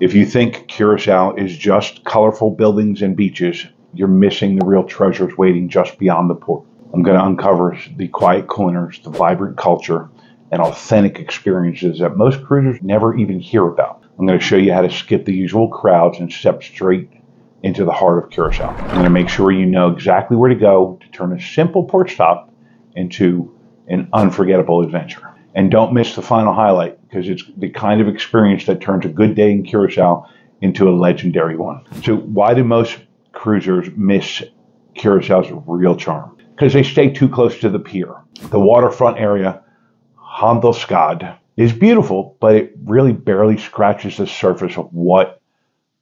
If you think Curaçao is just colorful buildings and beaches, you're missing the real treasures waiting just beyond the port. I'm going to uncover the quiet corners, the vibrant culture, and authentic experiences that most cruisers never even hear about. I'm going to show you how to skip the usual crowds and step straight into the heart of Curaçao. I'm going to make sure you know exactly where to go to turn a simple port stop into an unforgettable adventure. And don't miss the final highlight, because it's the kind of experience that turns a good day in Curaçao into a legendary one. So why do most cruisers miss Curaçao's real charm? Because they stay too close to the pier. The waterfront area, Handelsgade, is beautiful, but it really barely scratches the surface of what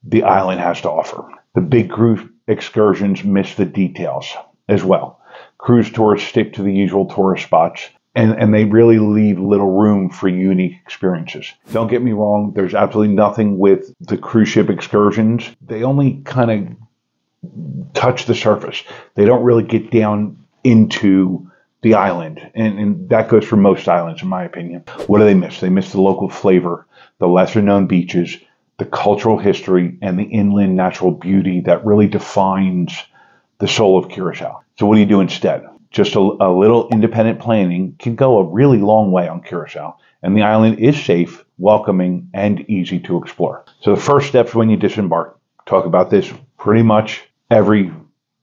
the island has to offer. The big cruise excursions miss the details as well. Cruise tourists stick to the usual tourist spots, and they really leave little room for unique experiences. Don't get me wrong, there's absolutely nothing with the cruise ship excursions. They only kind of touch the surface. They don't really get down into the island, and that goes for most islands, in my opinion. What do they miss? They miss the local flavor, the lesser-known beaches, the cultural history, and the inland natural beauty that really defines the soul of Curaçao. So what do you do instead? Just a little independent planning can go a really long way on Curaçao, and the island is safe, welcoming, and easy to explore. So the first steps when you disembark, talk about this pretty much every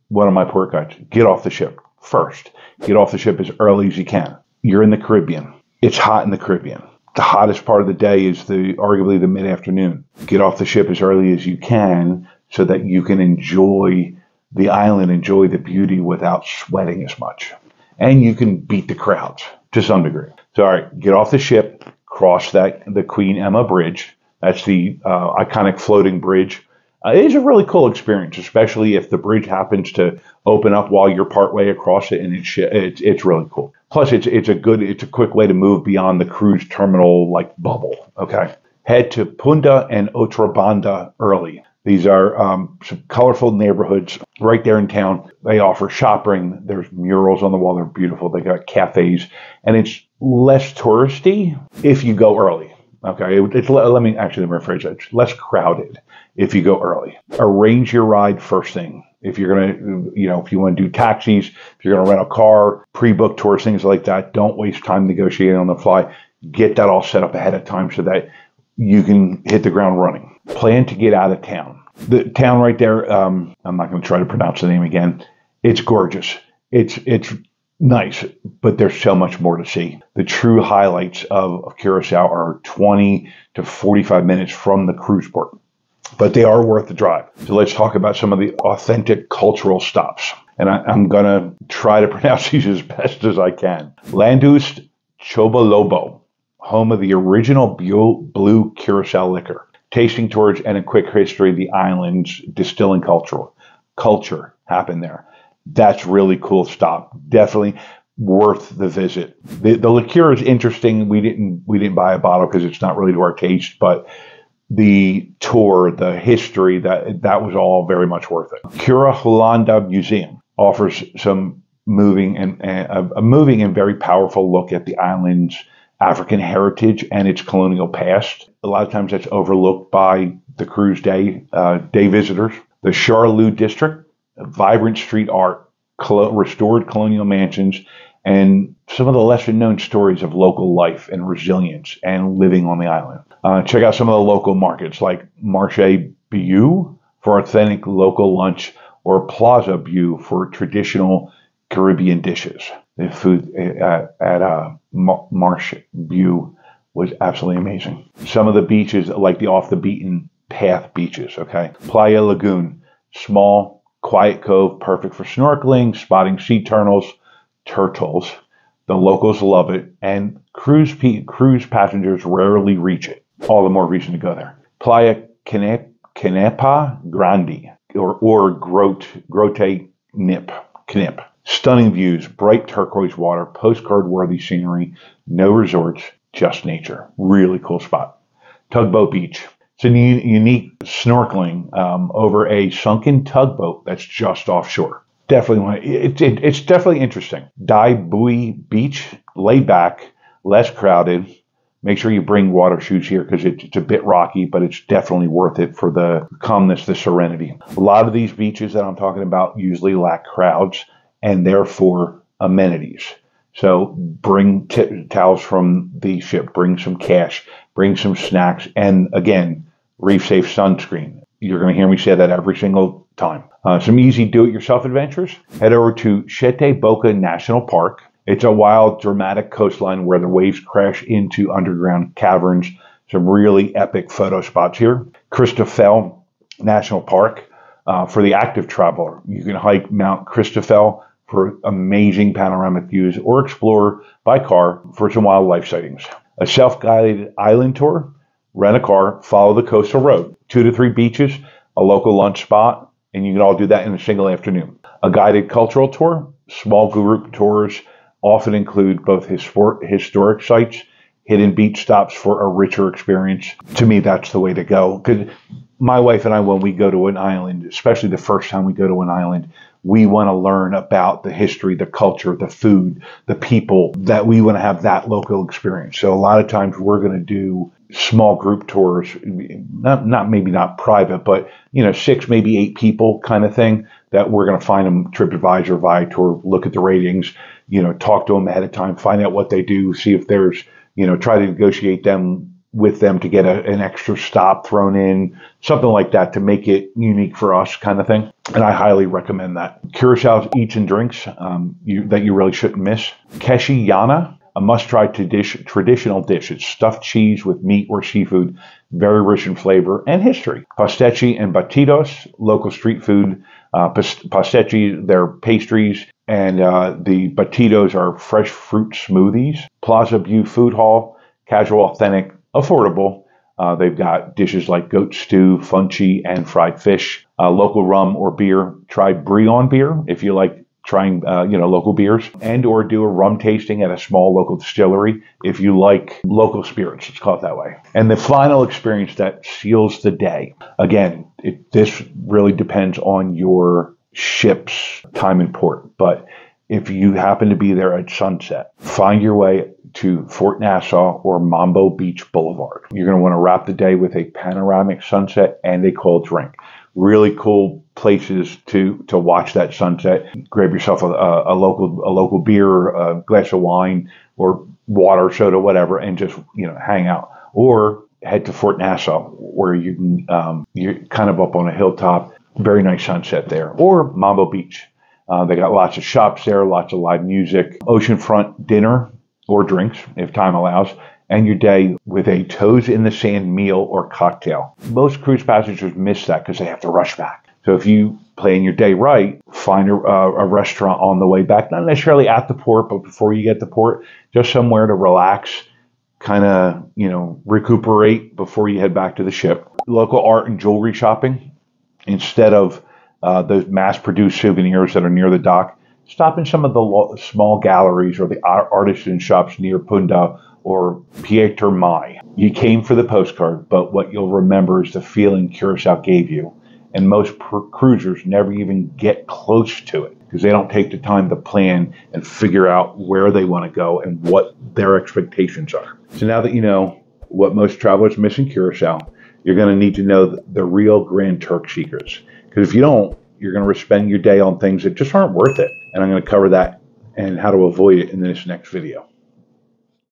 one of my port guides. Get off the ship first. Get off the ship as early as you can. You're in the Caribbean. It's hot in the Caribbean. The hottest part of the day is arguably the mid-afternoon. Get off the ship as early as you can so that you can enjoy the island, enjoy the beauty without sweating as much. And you can beat the crowds to some degree. So, all right, get off the ship, cross the Queen Emma Bridge. That's the iconic floating bridge. It is a really cool experience, especially if the bridge happens to open up while you're partway across it, and it's really cool. Plus, it's a quick way to move beyond the cruise terminal like bubble. Okay, head to Punta and Outra Banda early. These are some colorful neighborhoods right there in town. They offer shopping. There's murals on the wall. They're beautiful. They got cafes, and it's less touristy if you go early. Okay, let me rephrase that. It's less crowded if you go early. Arrange your ride first thing. If you're gonna, if you want to do taxis, if you're gonna rent a car, pre-book tours, things like that. Don't waste time negotiating on the fly. Get that all set up ahead of time so that you can hit the ground running. Plan to get out of town. The town right there, I'm not going to try to pronounce the name again. It's gorgeous. It's nice, but there's so much more to see. The true highlights of Curaçao are 20 to 45 minutes from the cruise port, but they are worth the drive. So let's talk about some of the authentic cultural stops. And I'm going to try to pronounce these as best as I can. Landust Chobolobo, home of the original blue Curaçao liquor. Tasting tours and a quick history of the island's distilling culture happened there. That's really cool stop. Definitely worth the visit. The liqueur is interesting. We didn't buy a bottle because it's not really to our taste, but the tour, the history, that was all very much worth it. Cura Holanda Museum offers some moving and very powerful look at the island's African heritage and its colonial past. A lot of times that's overlooked by the cruise day visitors. The Charlotte District, vibrant street art, restored colonial mansions, and some of the lesser known stories of local life and resilience and living on the island. Check out some of the local markets like Marché Biu for authentic local lunch, or Plaza Biu for traditional Caribbean dishes. The food at Marché Biu was absolutely amazing. Some of the beaches, like the off the beaten path beaches, okay? Playa Lagoon, small, quiet cove, perfect for snorkeling, spotting sea turtles. The locals love it, and cruise passengers rarely reach it. All the more reason to go there. Playa Canepa Grande, or Grote Knip. Stunning views, bright turquoise water, postcard-worthy scenery, no resorts, just nature. Really cool spot. Tugboat Beach. It's a unique snorkeling over a sunken tugboat that's just offshore. It's definitely interesting. Dai Bui Beach, laid back, less crowded, Make sure you bring water shoes here because it's a bit rocky, but it's definitely worth it for the calmness, the serenity. A lot of these beaches that I'm talking about usually lack crowds and therefore amenities. So bring towels from the ship, bring some cash, bring some snacks, and again, reef safe sunscreen. You're going to hear me say that every single time. Some easy do-it-yourself adventures. Head over to Siete Boca National Park. It's a wild, dramatic coastline where the waves crash into underground caverns. Some really epic photo spots here. Cristofel National Park. For the active traveler, you can hike Mount Cristofel for amazing panoramic views or explore by car for some wildlife sightings. A self-guided island tour. Rent a car, follow the coastal road. 2 to 3 beaches, a local lunch spot, and you can all do that in a single afternoon. A guided cultural tour. Small group tours often include both historic sites, hidden beach stops for a richer experience. To me, that's the way to go. Because my wife and I, when we go to an island, especially the first time we go to an island, we want to learn about the history, the culture, the food, the people, that we want to have that local experience. So a lot of times we're going to do small group tours, maybe not private, but 6, maybe 8 people kind of thing, that we're going to find them TripAdvisor, Viator, look at the ratings, talk to them ahead of time, find out what they do, see if there's, try to negotiate with them to get an extra stop thrown in, something like that to make it unique for us kind of thing. And I highly recommend that. Curaçao's eats and drinks that you really shouldn't miss. Keshi Yana, a must-try traditional dish. It's stuffed cheese with meat or seafood, very rich in flavor and history. Pastechi and batidos, local street food. Pastechi, they're pastries, and the batidos are fresh fruit smoothies. Plaza View Food Hall, casual, authentic, affordable. They've got dishes like goat stew, funchi, and fried fish. Local rum or beer. Try Brion beer if you like trying, local beers, and or do a rum tasting at a small local distillery if you like local spirits. Let's call it that way. And the final experience that seals the day. Again, this really depends on your ship's time in port, but if you happen to be there at sunset, find your way to Fort Nassau or Mambo Beach Boulevard. You're going to want to wrap the day with a panoramic sunset and a cold drink. Really cool places to watch that sunset. Grab yourself a local beer, a glass of wine, or water, soda, whatever, and just hang out. Or head to Fort Nassau, where you can you're kind of up on a hilltop. Very nice sunset there. Or Mambo Beach. They got lots of shops there, lots of live music, oceanfront dinner or drinks, if time allows, and your day with a toes in the sand meal or cocktail. Most cruise passengers miss that because they have to rush back. So if you plan your day right, find a restaurant on the way back, not necessarily at the port, but before you get to port, just somewhere to relax, kind of, recuperate before you head back to the ship. Local art and jewelry shopping, instead of those mass-produced souvenirs that are near the dock, stop in some of the small galleries or the artisan shops near Punta or Pieter Mai. You came for the postcard, but what you'll remember is the feeling Curaçao gave you. And most cruisers never even get close to it because they don't take the time to plan and figure out where they want to go and what their expectations are. So now that you know what most travelers miss in Curaçao, you're going to need to know the real Grand Turk secrets. Because if you don't, you're going to spend your day on things that just aren't worth it. And I'm going to cover that and how to avoid it in this next video.